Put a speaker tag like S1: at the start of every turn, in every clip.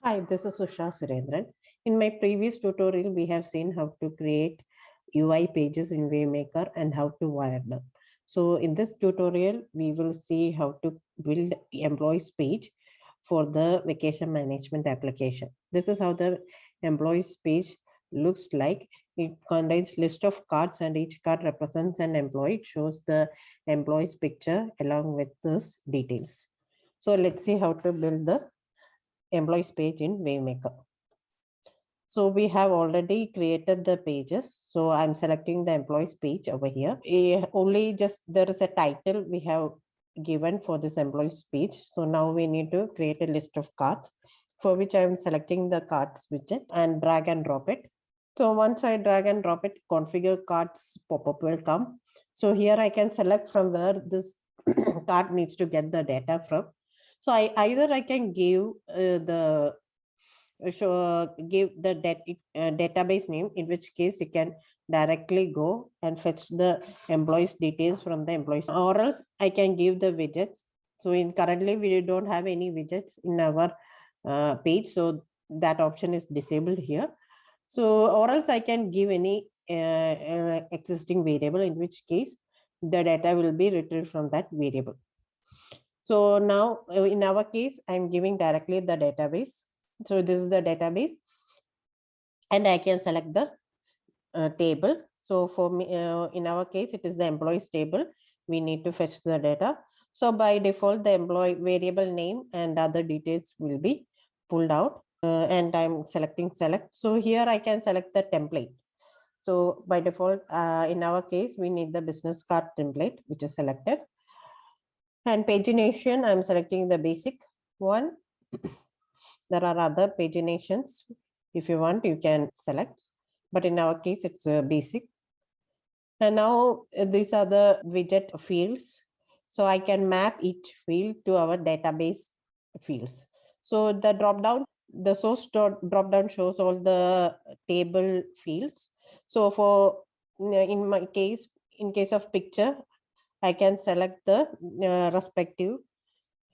S1: Hi, this is Usha Surendran. In my previous tutorial, we have seen how to create UI pages in WaveMaker and how to wire them. So in this tutorial, we will see how to build employees page for the vacation management application. This is how the employees page looks like. It contains list of cards and each card represents an employee. It shows the employee's picture along with those details. So let's see how to build the employees page in WaveMaker. So we have already created the pages. So I'm selecting the employees page over here. Only just there is a title we have given for this employees page. So now we need to create a list of cards, for which I'm selecting the cards widget and drag and drop it. So once I drag and drop it, configure cards pop-up will come. So here I can select from where this card needs to get the data from. So I can give give the database name, in which case you can directly go and fetch the employees details from the employees, or else I can give the widgets. So in currently we don't have any widgets in our page, so that option is disabled here. So or else I can give any existing variable, in which case the data will be retrieved from that variable. So now in our case, I'm giving directly the database. So this is the database and I can select the table. So for me, in our case, it is the employees table. We need to fetch the data. So by default, the employee variable name and other details will be pulled out and I'm selecting select. So here I can select the template. So by default, in our case, we need the business card template, which is selected. And pagination, I'm selecting the basic one. There are other paginations. If you want, you can select, but in our case, it's basic. And now these are the widget fields. So I can map each field to our database fields. So the dropdown, the source dropdown shows all the table fields. So for in my case, in case of picture, I can select the respective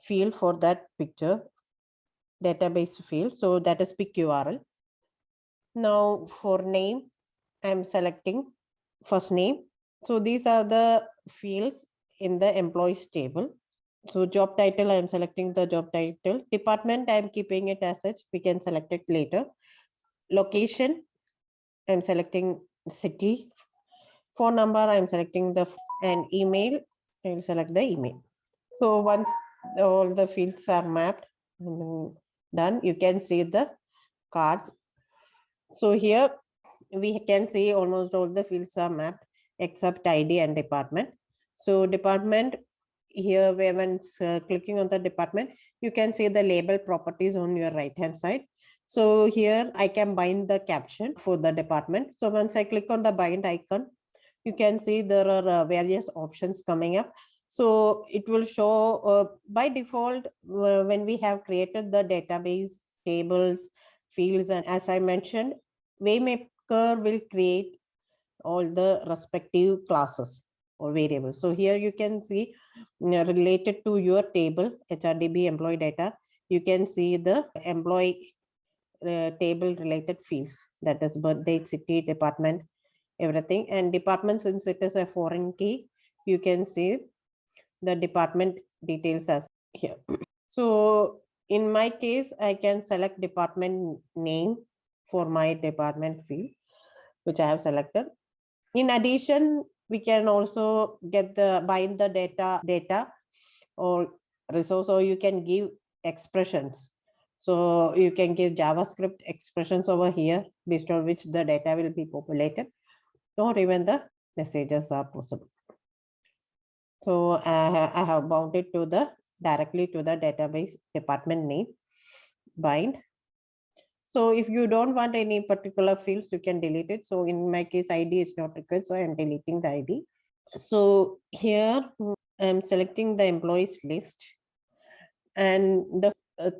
S1: field for that picture database field. So that is pick URL. Now for name, I'm selecting first name. So these are the fields in the employees table. So job title, I'm selecting the job title. Department, I'm keeping it as such. We can select it later. Location, I'm selecting city. Phone number, I'm selecting the and email, I will select the email. So once all the fields are mapped and done, you can see the cards. So here we can see almost all the fields are mapped except ID and department. So department here, when clicking on the department, you can see the label properties on your right hand side. So here I can bind the caption for the department. So once I click on the bind icon, you can see there are various options coming up. So it will show by default when we have created the database tables, fields, and as I mentioned, WaveMaker will create all the respective classes or variables. So here you can see related to your table, HRDB employee data, you can see the employee table related fields, that is birth date, city, department, everything. And department, since it is a foreign key, you can see the department details as here. So in my case, I can select department name for my department field, which I have selected. In addition, we can also get the bind the data or resource, or you can give expressions. So you can give JavaScript expressions over here based on which the data will be populated, or even the messages are possible. So I have bound it to the directly to the database department name bind. So if you don't want any particular fields, you can delete it. So in my case, ID is not required, so I'm deleting the ID. So here I'm selecting the employees list, and the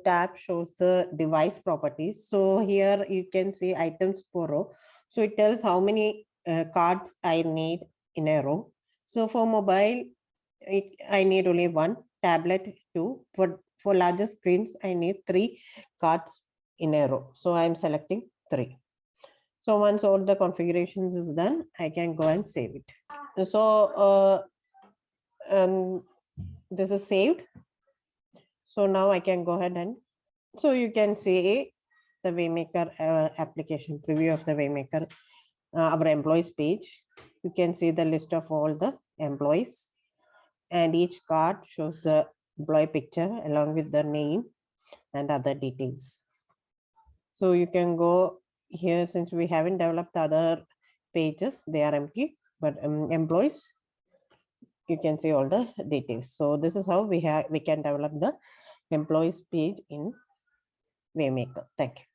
S1: tab shows the device properties. So here you can see items per row. So it tells how many cards I need in a row. So for mobile, I need only one, tablet 2. For larger screens, I need 3 cards in a row. So I'm selecting 3. So once all the configurations is done, I can go and save it. So this is saved. So now I can go ahead and, so you can see the WaveMaker application preview of the WaveMaker, our employees page. You can see the list of all the employees, and each card shows the employee picture along with the name and other details. So you can go here, since we haven't developed other pages, they are empty, but employees, you can see all the details. So this is how we can develop the employees page in WaveMaker. Thank you.